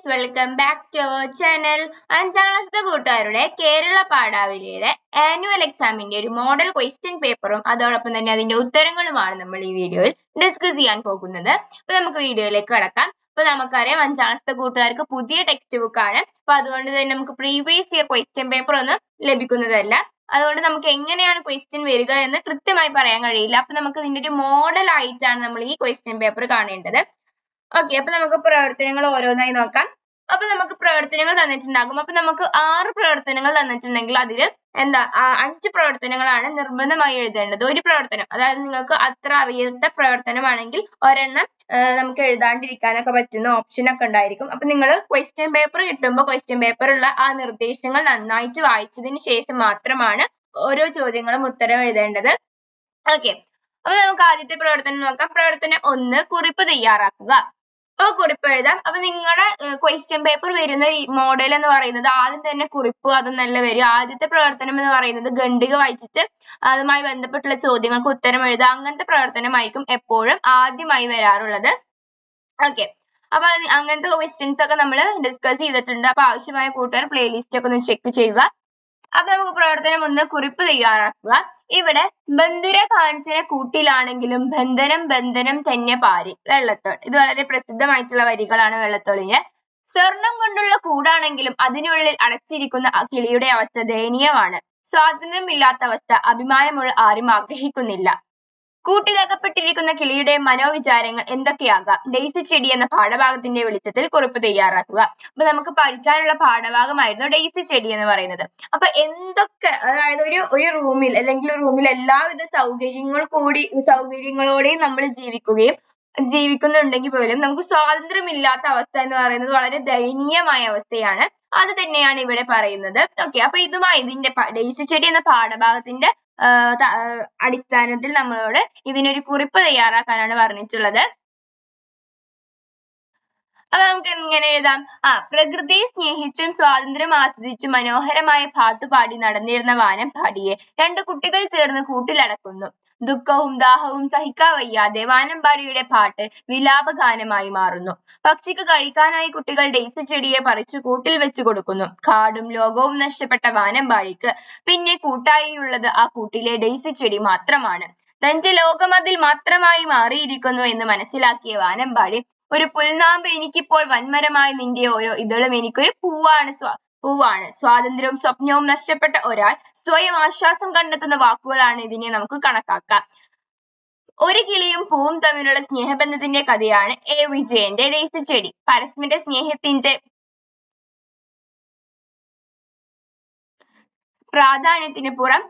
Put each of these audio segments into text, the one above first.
friends, welcome back to our channel. അഞ്ചാം ക്ലാസ്സിലെ കൂട്ടുകാരുടെ കേരള പാഠാവലിയിലെ ആനുവൽ എക്സാമിന്റെ ഒരു മോഡൽ ക്വസ്റ്റ്യൻ പേപ്പറും അതോടൊപ്പം തന്നെ അതിന്റെ ഉത്തരങ്ങളുമാണ് നമ്മൾ ഈ വീഡിയോയിൽ ഡിസ്കസ് ചെയ്യാൻ പോകുന്നത്. അപ്പൊ നമുക്ക് വീഡിയോയിലേക്ക് കടക്കാം. അപ്പൊ നമുക്കറിയാം അഞ്ചാം ക്ലാസ്സിലെ കൂട്ടുകാർക്ക് പുതിയ ടെക്സ്റ്റ് ബുക്ക് ആണ്. അപ്പൊ അതുകൊണ്ട് തന്നെ നമുക്ക് പ്രീവിയസ് ഇയർ ക്വസ്റ്റ്യൻ പേപ്പർ ഒന്നും ലഭിക്കുന്നതല്ല. അതുകൊണ്ട് നമുക്ക് എങ്ങനെയാണ് ക്വസ്റ്റ്യൻ വരിക എന്ന് കൃത്യമായി പറയാൻ കഴിയില്ല. അപ്പൊ നമുക്ക് ഇതിന്റെ ഒരു മോഡൽ ആയിട്ടാണ് നമ്മൾ ഈ ക്വസ്റ്റ്യൻ പേപ്പർ കാണേണ്ടത്. ഓക്കെ, അപ്പൊ നമുക്ക് പ്രവർത്തനങ്ങൾ ഓരോന്നായി നോക്കാം. അപ്പൊ നമുക്ക് പ്രവർത്തനങ്ങൾ തന്നിട്ടുണ്ടാകും. അപ്പൊ നമുക്ക് 6 പ്രവർത്തനങ്ങൾ തന്നിട്ടുണ്ടെങ്കിൽ അതിൽ 5 പ്രവർത്തനങ്ങളാണ് നിർബന്ധമായി എഴുതേണ്ടത്. ഒരു പ്രവർത്തനം, അതായത് നിങ്ങൾക്ക് അത്ര അറിയാത്ത പ്രവർത്തനമാണെങ്കിൽ ഒരെണ്ണം നമുക്ക് എഴുതാണ്ടിരിക്കാനൊക്കെ പറ്റുന്ന ഓപ്ഷൻ ഒക്കെ ഉണ്ടായിരിക്കും. അപ്പൊ നിങ്ങൾ ക്വസ്റ്റ്യൻ പേപ്പർ കിട്ടുമ്പോൾ ക്വസ്റ്റ്യൻ പേപ്പറുള്ള ആ നിർദ്ദേശങ്ങൾ നന്നായിട്ട് വായിച്ചതിന് ശേഷം മാത്രമാണ് ഓരോ ചോദ്യങ്ങളും ഉത്തരം എഴുതേണ്ടത്. ഓക്കെ, അപ്പൊ നമുക്ക് ആദ്യത്തെ പ്രവർത്തനം നോക്കാം. പ്രവർത്തനം 1, കുറിപ്പ് തയ്യാറാക്കുക. അപ്പൊ കുറിപ്പ് എഴുതാം. അപ്പൊ നിങ്ങളുടെ ക്വസ്റ്റ്യൻ പേപ്പർ വരുന്ന മോഡൽ എന്ന് പറയുന്നത് ആദ്യം തന്നെ കുറിപ്പ് അതൊന്നല്ല വരിക. ആദ്യത്തെ പ്രവർത്തനം എന്ന് പറയുന്നത് ഖണ്ഡിക വായിച്ചിട്ട് അതുമായി ബന്ധപ്പെട്ടുള്ള ചോദ്യങ്ങൾക്ക് ഉത്തരം എഴുതുക. അങ്ങനത്തെ പ്രവർത്തനമായിരിക്കും എപ്പോഴും ആദ്യമായി വരാറുള്ളത്. ഓക്കെ, അപ്പൊ അങ്ങനത്തെ ക്വസ്റ്റ്യൻസ് ഒക്കെ നമ്മൾ ഡിസ്കസ് ചെയ്തിട്ടുണ്ട്. അപ്പൊ ആവശ്യമായ കൂട്ടുകാർ പ്ലേലിസ്റ്റ് ഒക്കെ ഒന്ന് ചെക്ക് ചെയ്യുക. അപ്പൊ നമുക്ക് പ്രവർത്തനം 1, കുറിപ്പ് തയ്യാറാക്കുക. ഇവിടെ ബന്ധുര കാഞ്ചന കൂട്ടിലാണെങ്കിലും ബന്ധനം ബന്ധനം തന്നെ പാരി. വെള്ളത്തോൾ. ഇത് വളരെ പ്രസിദ്ധമായിട്ടുള്ള വരികളാണ് വെള്ളത്തോളിന്റെ. സ്വർണം കൊണ്ടുള്ള കൂടാണെങ്കിലും അതിനുള്ളിൽ അടച്ചിരിക്കുന്ന ആ കിളിയുടെ അവസ്ഥ ദയനീയമാണ്. സ്വാതന്ത്ര്യമില്ലാത്ത അവസ്ഥ അഭിമാനമുള്ള ആരും ആഗ്രഹിക്കുന്നില്ല. കൂട്ടിലകപ്പെട്ടിരിക്കുന്ന കിളിയുടെ മനോവിചാരങ്ങൾ എന്തൊക്കെയാകാം? ഡെയ്സി ചെടി എന്ന പാഠഭാഗത്തിന്റെ വെളിച്ചത്തിൽ കുറിപ്പ് തയ്യാറാക്കുക. അപ്പൊ നമുക്ക് പഠിക്കാനുള്ള പാഠഭാഗമായിരുന്നു ഡെയ്സി ചെടി എന്ന് പറയുന്നത്. അപ്പൊ എന്തൊക്കെ, അതായത് ഒരു റൂമിൽ അല്ലെങ്കിൽ ഒരു റൂമിൽ എല്ലാവിധ സൗകര്യങ്ങളോടെയും നമ്മൾ ജീവിക്കുന്നുണ്ടെങ്കിൽ പോലും നമുക്ക് സ്വാതന്ത്ര്യമില്ലാത്ത അവസ്ഥ എന്ന് പറയുന്നത് വളരെ ദയനീയമായ അവസ്ഥയാണ്. അത് തന്നെയാണ് ഇവിടെ പറയുന്നത്. ഓക്കെ, അപ്പൊ ഇതിന്റെ ഡെയ്സി ചെടി എന്ന പാഠഭാഗത്തിന്റെ അടിസ്ഥാനത്തിൽ നമ്മളോട് ഇതിനൊരു കുറിപ്പ് തയ്യാറാക്കാനാണ് പറഞ്ഞിട്ടുള്ളത്. അപ്പൊ നമുക്ക് എങ്ങനെ എഴുതാം? പ്രകൃതിയെ സ്നേഹിച്ചും സ്വാതന്ത്ര്യം ആസ്വദിച്ചും മനോഹരമായ പാട്ടുപാടി നടന്നിരുന്ന വാനമ്പാടിയെ 2 കുട്ടികൾ ചേർന്ന് കൂട്ടിലടക്കുന്നു. ദുഃഖവും ദാഹവും സഹിക്കാവയ്യാതെ വാനമ്പാടിയുടെ പാട്ട് വിലാപഗാനമായി മാറുന്നു. പക്ഷിക്ക് കഴിക്കാനായി കുട്ടികൾ ഡെയ്സി ചെടിയെ പറിച്ചു കൂട്ടിൽ വെച്ചു കൊടുക്കുന്നു. കാടും ലോകവും നഷ്ടപ്പെട്ട വാനമ്പാടിക്ക് പിന്നെ കൂട്ടായിയുള്ളത് ആ കൂട്ടിലെ ഡെയ്സി ചെടി മാത്രമാണ്. തന്റെ ലോകം അതിൽ മാത്രമായി മാറിയിരിക്കുന്നു എന്ന് മനസ്സിലാക്കിയ വാനമ്പാടി, ഒരു പുൽനാമ്പ് എനിക്കിപ്പോൾ വൻമരമായി, നിന്റെ ഓരോ ഇതളും എനിക്കൊരു പൂവാണ്. സ്വാതന്ത്ര്യവും സ്വപ്നവും നഷ്ടപ്പെട്ട ഒരാൾ സ്വയം ആശ്വാസം കണ്ടെത്തുന്ന വാക്കുകളാണ് ഇതിനെ നമുക്ക് കണക്കാക്കാം. ഒരു കിളിയും പൂവും തമ്മിലുള്ള സ്നേഹബന്ധത്തിന്റെ കഥയാണ് A. വിജയന്റെ ഡെയ്സി ചെടി. പരസ്പര സ്നേഹത്തിന്റെ പ്രാധാന്യത്തിന് പുറം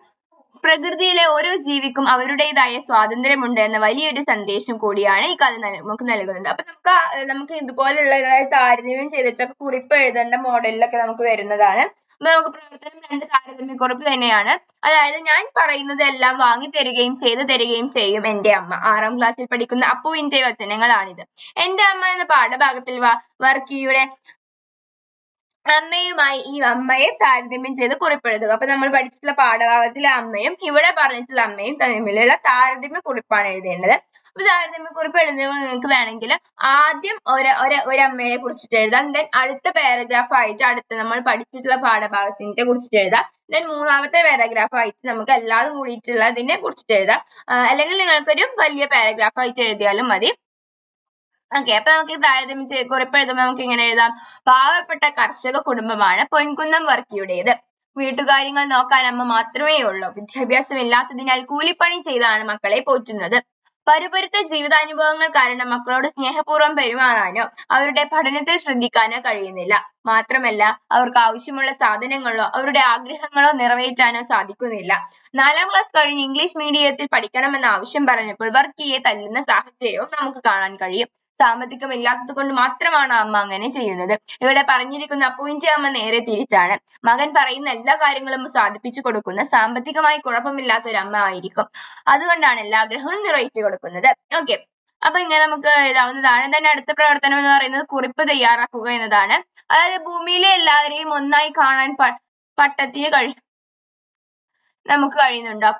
പ്രകൃതിയിലെ ഓരോ ജീവിക്കും അവരുടേതായ സ്വാതന്ത്ര്യമുണ്ട് എന്ന വലിയൊരു സന്ദേശം കൂടിയാണ് ഈ കഥ നമുക്ക് നൽകുന്നത്. അപ്പൊ നമുക്ക് ഇതുപോലുള്ള താരതമ്യം ചെയ്തിട്ടൊക്കെ കുറിപ്പ് എഴുതേണ്ട മോഡലിലൊക്കെ നമുക്ക് വരുന്നതാണ്. അപ്പൊ നമുക്ക് പ്രവർത്തനം 2 താരതമ്യക്കുറിപ്പ് തന്നെയാണ്. അതായത് ഞാൻ പറയുന്നത് എല്ലാം വാങ്ങി തരികയും ചെയ്തു തരികയും ചെയ്യും എന്റെ അമ്മ. 6ാം ക്ലാസ്സിൽ പഠിക്കുന്ന അപ്പുവിന്റെ വചനങ്ങളാണിത്. എന്റെ അമ്മ എന്ന പാഠഭാഗത്തിൽ വർക്കിയുടെ അമ്മയുമായി ഈ അമ്മയെ താരതമ്യം ചെയ്ത് കുറിപ്പെഴുതുക. അപ്പൊ നമ്മൾ പഠിച്ചിട്ടുള്ള പാഠഭാഗത്തിലെ അമ്മയും ഇവിടെ പറഞ്ഞിട്ടുള്ള അമ്മയും തമ്മിലുള്ള താരതമ്യ കുറിപ്പാണ് എഴുതേണ്ടത്. അപ്പൊ താരതമ്യ കുറിപ്പ് എഴുതുമ്പോൾ നിങ്ങൾക്ക് വേണമെങ്കിൽ ആദ്യം ഒരു അമ്മയെ കുറിച്ചിട്ട് എഴുതാം. ദെൻ അടുത്ത പാരഗ്രാഫ് ആയിട്ട് അടുത്ത നമ്മൾ പഠിച്ചിട്ടുള്ള പാഠഭാഗത്തിനെ കുറിച്ചിട്ട് എഴുതാം. ദെൻ 3ാമത്തെ പാരഗ്രാഫ് ആയിട്ട് നമുക്ക് എല്ലാതും കൂടിയിട്ടുള്ളതിനെ കുറിച്ചിട്ട് എഴുതാം. അല്ലെങ്കിൽ നിങ്ങൾക്കൊരു വലിയ പാരഗ്രാഫ് ആയിട്ട് എഴുതിയാലും മതി. ഓക്കെ, അപ്പൊ നമുക്ക് താരതമ്യം കുറിപ്പ് എഴുതുമ്പോൾ നമുക്ക് ഇങ്ങനെ എഴുതാം. പാവപ്പെട്ട കർഷക കുടുംബമാണ് പൊൻകുന്നം വർക്കിയുടേത്. വീട്ടുകാര്യങ്ങൾ നോക്കാൻ അമ്മ മാത്രമേ ഉള്ളൂ. വിദ്യാഭ്യാസം ഇല്ലാത്തതിനാൽ കൂലിപ്പണി ചെയ്താണ് മക്കളെ പോറ്റുന്നത്. പരുപരുത്ത ജീവിതാനുഭവങ്ങൾ കാരണം മക്കളോട് സ്നേഹപൂർവ്വം പെരുമാറാനോ അവരുടെ പഠനത്തിൽ ശ്രദ്ധിക്കാനോ കഴിയുന്നില്ല. മാത്രമല്ല അവർക്ക് ആവശ്യമുള്ള സാധനങ്ങളോ അവരുടെ ആഗ്രഹങ്ങളോ നിറവേറ്റാനോ സാധിക്കുന്നില്ല. 4ാം ക്ലാസ് കഴിഞ്ഞ് ഇംഗ്ലീഷ് മീഡിയത്തിൽ പഠിക്കണമെന്ന ആവശ്യം പറഞ്ഞപ്പോൾ വർക്കിയെ തല്ലുന്ന സാഹചര്യവും നമുക്ക് കാണാൻ കഴിയും. സാമ്പത്തികമില്ലാത്തത് കൊണ്ട് മാത്രമാണ് അമ്മ അങ്ങനെ ചെയ്യുന്നത്. ഇവിടെ പറഞ്ഞിരിക്കുന്ന അപ്പുവിന്റെ അമ്മ നേരെ തിരിച്ചാണ്. മകൻ പറയുന്ന എല്ലാ കാര്യങ്ങളും സാധിപ്പിച്ചു കൊടുക്കുന്ന സാമ്പത്തികമായി കുഴപ്പമില്ലാത്ത ഒരു അമ്മ ആയിരിക്കും. അതുകൊണ്ടാണ് എല്ലാ ആഗ്രഹവും നിറവേറ്റി കൊടുക്കുന്നത്. ഓക്കെ, അപ്പൊ ഇങ്ങനെ നമുക്ക് എഴുതാവുന്നതാണ്. തന്നെ അടുത്ത പ്രവർത്തനം എന്ന് പറയുന്നത് കുറിപ്പ് തയ്യാറാക്കുക എന്നതാണ്. അതായത് ഭൂമിയിലെ എല്ലാവരെയും ഒന്നായി കാണാൻ പട്ടത്തിന് നമുക്ക് കഴിയുന്നുണ്ടോ?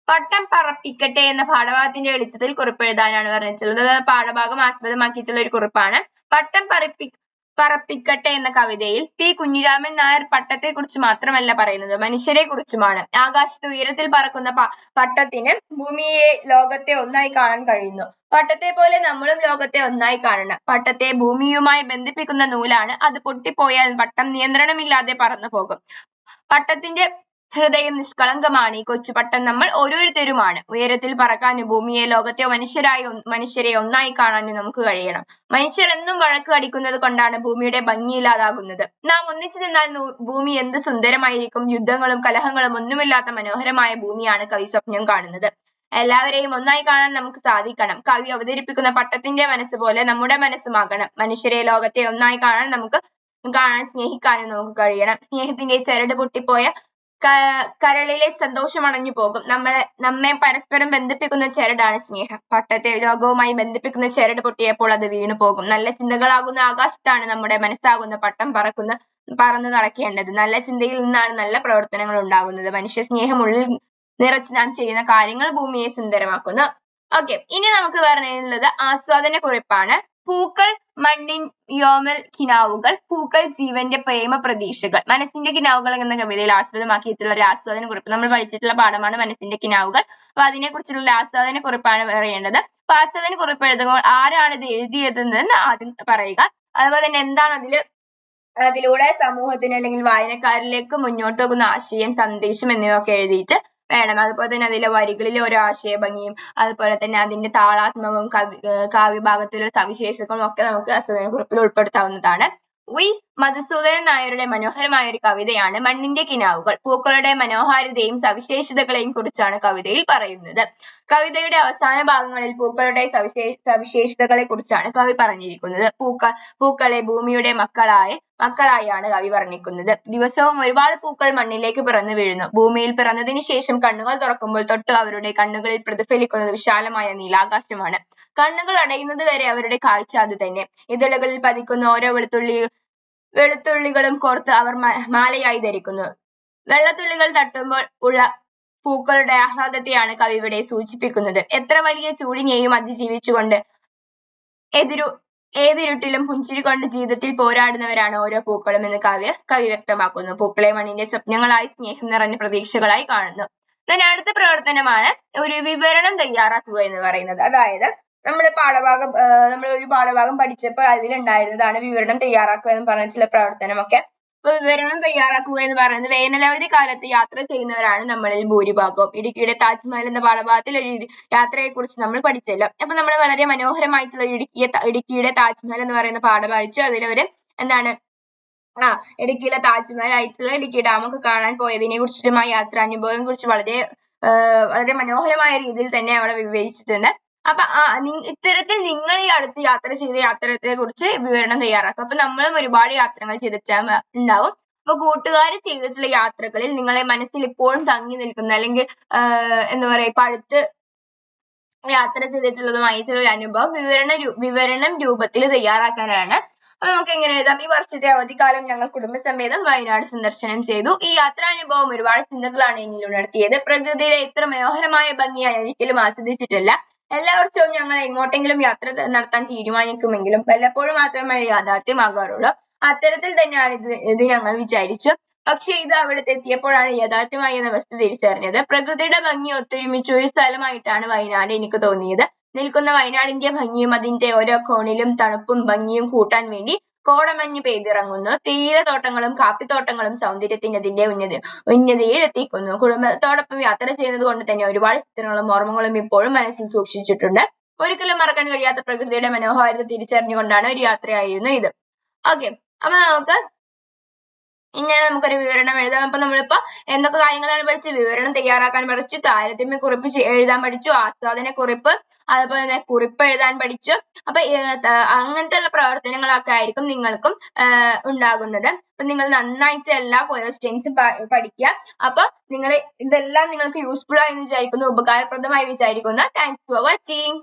പട്ടം പറപ്പിക്കട്ടെ എന്ന പാഠഭാഗത്തിന്റെ വെളിച്ചത്തിൽ കുറിപ്പ് എഴുതാനാണ് പറഞ്ഞിട്ടുള്ളത്. പാഠഭാഗം ആസ്പദമാക്കിയിട്ടുള്ള ഒരു കുറിപ്പാണ്. പറപ്പിക്കട്ടെ എന്ന കവിതയിൽ പി കുഞ്ഞിരാമൻ നായർ പട്ടത്തെ കുറിച്ച് മാത്രമല്ല പറയുന്നത്, മനുഷ്യരെ കുറിച്ചുമാണ്. ആകാശത്ത് ഉയരത്തിൽ പറക്കുന്ന പട്ടത്തിന് ഭൂമിയെ ലോകത്തെ ഒന്നായി കാണാൻ കഴിയുന്നു. പട്ടത്തെ പോലെ നമ്മളും ലോകത്തെ ഒന്നായി കാണണം. പട്ടത്തെ ഭൂമിയുമായി ബന്ധിപ്പിക്കുന്ന നൂലാണ്. അത് പൊട്ടിപ്പോയാൽ പട്ടം നിയന്ത്രണമില്ലാതെ പറന്നു പോകും. പട്ടത്തിന്റെ ഹൃദയം നിഷ്കളങ്കമാണ്. ഈ കൊച്ചു പട്ടം നമ്മൾ ഓരോരുത്തരുമാണ്. ഉയരത്തിൽ പറക്കാനും ഭൂമിയെ ലോകത്തെ മനുഷ്യരെ ഒന്നായി കാണാനും നമുക്ക് കഴിയണം. മനുഷ്യർ എന്നും വഴക്ക് അടിക്കുന്നത് കൊണ്ടാണ് ഭൂമിയുടെ ഭംഗിയില്ലാതാകുന്നത്. നാം ഒന്നിച്ചു നിന്നാൽ ഭൂമി എന്ത് സുന്ദരമായിരിക്കും. യുദ്ധങ്ങളും കലഹങ്ങളും ഒന്നുമില്ലാത്ത മനോഹരമായ ഭൂമിയാണ് കവി സ്വപ്നം കാണുന്നത്. എല്ലാവരെയും ഒന്നായി കാണാൻ നമുക്ക് സാധിക്കണം. കവി അവതരിപ്പിക്കുന്ന പട്ടത്തിന്റെ മനസ്സ് പോലെ നമ്മുടെ മനസ്സുമാകണം. മനുഷ്യരെ ലോകത്തെ ഒന്നായി കാണാൻ സ്നേഹിക്കാനും നമുക്ക് കഴിയണം. സ്നേഹത്തിന്റെ ചരട് പൊട്ടിപ്പോയ കരളിലെ സന്തോഷം അണഞ്ഞു പോകും. നമ്മെ പരസ്പരം ബന്ധിപ്പിക്കുന്ന ചരടാണ് സ്നേഹം. പട്ടത്തെ ലോകവുമായി ബന്ധിപ്പിക്കുന്ന ചരട് പൊട്ടിയപ്പോൾ അത് വീണു പോകും. നല്ല ചിന്തകളാകുന്ന ആകാശത്താണ് നമ്മുടെ മനസ്സാകുന്ന പട്ടം പറന്നു നടക്കേണ്ടത്. നല്ല ചിന്തയിൽ നിന്നാണ് നല്ല പ്രവർത്തനങ്ങൾ ഉണ്ടാകുന്നത്. മനുഷ്യ സ്നേഹം ഉള്ളിൽ നിറച്ച് നാം ചെയ്യുന്ന കാര്യങ്ങൾ ഭൂമിയെ സുന്ദരമാക്കുന്നു. ഓക്കെ, ഇനി നമുക്ക് പറയാനുള്ളത് ആസ്വാദന കുറിപ്പാണ്. പൂക്കൾ മണ്ണിൻ യോമൽ കിനാവുകൾ, പൂക്കൾ ജീവന്റെ പ്രേമ പ്രതീക്ഷകൾ. മനസ്സിന്റെ കിനാവുകൾ എന്ന കവിതയിൽ ആസ്പദമാക്കിയിട്ടുള്ള ഒരു ആസ്വാദന കുറിപ്പ് നമ്മൾ പഠിച്ചിട്ടുള്ള പാഠമാണ് മനസ്സിന്റെ കിനാവുകൾ. അപ്പൊ അതിനെ കുറിച്ചുള്ള ആസ്വാദന കുറിപ്പാണ് പറയേണ്ടത്. അപ്പൊ ആസ്വാദന കുറിപ്പ് എഴുതുമ്പോൾ ആരാണ് ഇത് എഴുതിയതെന്ന് ആദ്യം പറയുക. അതുപോലെ തന്നെ എന്താണ് അതിലൂടെ സമൂഹത്തിന് അല്ലെങ്കിൽ വായനക്കാരിലേക്ക് മുന്നോട്ട് പോകുന്ന ആശയം, സന്ദേശം എന്നിവയൊക്കെ എഴുതിയിട്ട് വേണം. അതുപോലെ തന്നെ അതിലെ വരികളിലെ ഒരു ആശയ ഭംഗിയും അതുപോലെ തന്നെ അതിന്റെ താളാത്മകവും കാവ്യഭാഗത്തിലുള്ള സവിശേഷതകളും ഒക്കെ നമുക്ക് ആസ്വാദനക്കുറിപ്പിൽ ഉൾപ്പെടുത്താവുന്നതാണ്. മധുസൂദനൻ നായരുടെ മനോഹരമായ ഒരു കവിതയാണ് മണ്ണിന്റെ കിനാവുകൾ. പൂക്കളുടെ മനോഹാരിതയും സവിശേഷതകളെയും കുറിച്ചാണ് കവിതയിൽ പറയുന്നത്. കവിതയുടെ അവസാന ഭാഗങ്ങളിൽ പൂക്കളുടെ സവിശേഷതകളെ കുറിച്ചാണ് കവി പറഞ്ഞിരിക്കുന്നത്. പൂക്കളെ ഭൂമിയുടെ മക്കളായാണ് കവി വർണ്ണിക്കുന്നത്. ദിവസവും ഒരുപാട് പൂക്കൾ മണ്ണിലേക്ക് പിറന്നു വീഴുന്നു. ഭൂമിയിൽ പിറന്നതിന് ശേഷം കണ്ണുകൾ തുറക്കുമ്പോൾ തൊട്ട് അവരുടെ കണ്ണുകളിൽ പ്രതിഫലിക്കുന്നത് വിശാലമായ നീലാകാശമാണ്. കണ്ണുകൾ അടയുന്നത് വരെ അവരുടെ കാഴ്ച അത് തന്നെ. ഇതളുകളിൽ പതിക്കുന്ന ഓരോ വെളുത്തുള്ളികളും കോർത്ത് അവർ മാലയായി ധരിക്കുന്നു. വെള്ളത്തുള്ളികൾ തട്ടുമ്പോൾ ഉള്ള പൂക്കളുടെ ആഹ്ലാദത്തെയാണ് കവി ഇവിടെ സൂചിപ്പിക്കുന്നത്. എത്ര വലിയ ചൂടിനെയും അതിജീവിച്ചുകൊണ്ട് ഏതിരുട്ടിലും പുഞ്ചിരി കൊണ്ട് ജീവിതത്തിൽ പോരാടുന്നവരാണ് ഓരോ പൂക്കളും എന്ന് കവി വ്യക്തമാക്കുന്നു. പൂക്കളെ മണ്ണിന്റെ സ്വപ്നങ്ങളായി, സ്നേഹം നിറഞ്ഞ പ്രതീക്ഷകളായി കാണുന്നു. then അടുത്ത പ്രവർത്തനമാണ് ഒരു വിവരണം തയ്യാറാക്കുക എന്ന് പറയുന്നത്. അതായത് നമ്മൾ ഒരു പാഠഭാഗം പഠിച്ചപ്പോൾ അതിലുണ്ടായിരുന്നതാണ് വിവരണം തയ്യാറാക്കുക എന്ന് പറഞ്ഞ ചില പ്രവർത്തനമൊക്കെ. അപ്പൊ വിവരണം തയ്യാറാക്കുക എന്ന് പറയുന്നത് വേനലവധി കാലത്ത് യാത്ര ചെയ്യുന്നവരാണ് നമ്മളിൽ ഭൂരിഭാഗവും. ഇടുക്കിയുടെ താജ്മഹൽ എന്ന പാഠഭാഗത്തിൽ ഒരു യാത്രയെ കുറിച്ച് നമ്മൾ പഠിച്ചല്ലോ. അപ്പൊ നമ്മൾ വളരെ മനോഹരമായിട്ടുള്ള ഇടുക്കിയുടെ താജ്മഹൽ എന്ന് പറയുന്ന പാഠം പഠിച്ചു. അതിലവര് എന്താണ് ഇടുക്കിയിലെ താജ്മഹൽ ആയിട്ടുള്ള ഇടുക്കി ഡാം ഒക്കെ കാണാൻ പോയതിനെ കുറിച്ചിട്ടും ആ യാത്രാനുഭവം കുറിച്ച് വളരെ മനോഹരമായ രീതിയിൽ തന്നെ അവിടെ വിവരിച്ചിട്ടുണ്ട്. അപ്പൊ ഇത്തരത്തിൽ നിങ്ങൾ ഈ അടുത്ത് യാത്ര ചെയ്ത യാത്രയെ കുറിച്ച് വിവരണം തയ്യാറാക്കുക. അപ്പൊ നമ്മളും ഒരുപാട് യാത്രകൾ ചെയ്തിട്ടുണ്ടാവും. അപ്പൊ കൂട്ടുകാർ ചെയ്തിട്ടുള്ള യാത്രകളിൽ നിങ്ങളെ മനസ്സിൽ ഇപ്പോഴും തങ്ങി നിൽക്കുന്ന അല്ലെങ്കിൽ എന്താ പറയാ ഇപ്പൊ അടുത്ത് യാത്ര ചെയ്തിട്ടുള്ളതുമായിട്ടുള്ള ഒരു അനുഭവം വിവരണം രൂപത്തിൽ തയ്യാറാക്കാനാണ്. അപ്പൊ നമുക്ക് എങ്ങനെ എഴുതാം? ഈ വർഷത്തെ അവധിക്കാലം ഞങ്ങൾ കുടുംബസമേതം വയനാട് സന്ദർശനം ചെയ്തു. ഈ യാത്രാനുഭവം ഒരുപാട് ചിന്തകളാണ് എന്നിൽ ഉണർത്തിയത്. പ്രകൃതിയുടെ ഇത്ര മനോഹരമായ ഭംഗി ഞാൻ ഒരിക്കലും ആസ്വദിച്ചിട്ടില്ല. എല്ലാ വർഷവും ഞങ്ങൾ എങ്ങോട്ടെങ്കിലും യാത്ര നടത്താൻ തീരുമാനിക്കുമെങ്കിലും വല്ലപ്പോഴും മാത്രമേ യാഥാർത്ഥ്യമാകാറുള്ളൂ. അത്തരത്തിൽ തന്നെയാണ് ഇത് ഞങ്ങൾ വിചാരിച്ചു. പക്ഷെ ഇത് അവിടത്തെ എത്തിയപ്പോഴാണ് യാഥാർത്ഥ്യമായി എന്ന വസ്തു തിരിച്ചറിഞ്ഞത്. പ്രകൃതിയുടെ ഭംഗി ഒത്തൊരുമിച്ച ഒരു സ്ഥലമായിട്ടാണ് വയനാട് എനിക്ക് തോന്നിയത്. നിൽക്കുന്ന വയനാടിന്റെ ഭംഗിയും അതിന്റെ ഓരോ കോണിലും തണുപ്പും ഭംഗിയും കൂട്ടാൻ വേണ്ടി കോടമഞ്ഞ് പെയ്തിറങ്ങുന്നു. തേയിലത്തോട്ടങ്ങളും കാപ്പിത്തോട്ടങ്ങളും സൗന്ദര്യത്തിന്റെ അതിന്റെ ഉന്നതിയിൽ എത്തിക്കുന്നു. കുടുംബത്തോടൊപ്പം യാത്ര ചെയ്യുന്നത് കൊണ്ട് തന്നെ ഒരുപാട് ചിത്രങ്ങളും ഓർമ്മകളും ഇപ്പോഴും മനസ്സിൽ സൂക്ഷിച്ചിട്ടുണ്ട്. ഒരിക്കലും മറക്കാൻ കഴിയാത്ത പ്രകൃതിയുടെ മനോഹാരിത തിരിച്ചറിഞ്ഞുകൊണ്ടാണ് ഒരു യാത്രയായിരുന്നു ഇത്. ഓക്കെ, അപ്പൊ ഇങ്ങനെ നമുക്കൊരു വിവരണം എഴുതാം. അപ്പൊ നമ്മളിപ്പോ എന്തൊക്കെ കാര്യങ്ങളാണ് പഠിച്ചത്? വിവരണം തയ്യാറാക്കാൻ പഠിച്ചു, താരതമ്യ കുറിപ്പ് എഴുതാൻ പഠിച്ചു, ആസ്വാദന കുറിപ്പ്, അതുപോലെ തന്നെ കുറിപ്പ് എഴുതാൻ പഠിച്ചു. അപ്പൊ അങ്ങനത്തെ ഉള്ള പ്രവർത്തനങ്ങളൊക്കെ ആയിരിക്കും നിങ്ങൾക്കും ഉണ്ടാകുന്നത്. അപ്പൊ നിങ്ങൾ നന്നായിട്ട് എല്ലാ ക്വസ്റ്റ്യൻസും പഠിക്കുക. അപ്പൊ ഇതെല്ലാം നിങ്ങൾക്ക് യൂസ്ഫുൾ ആയി വിചാരിക്കുന്നു, ഉപകാരപ്രദമായി വിചാരിക്കുന്നു. Thanks for watching.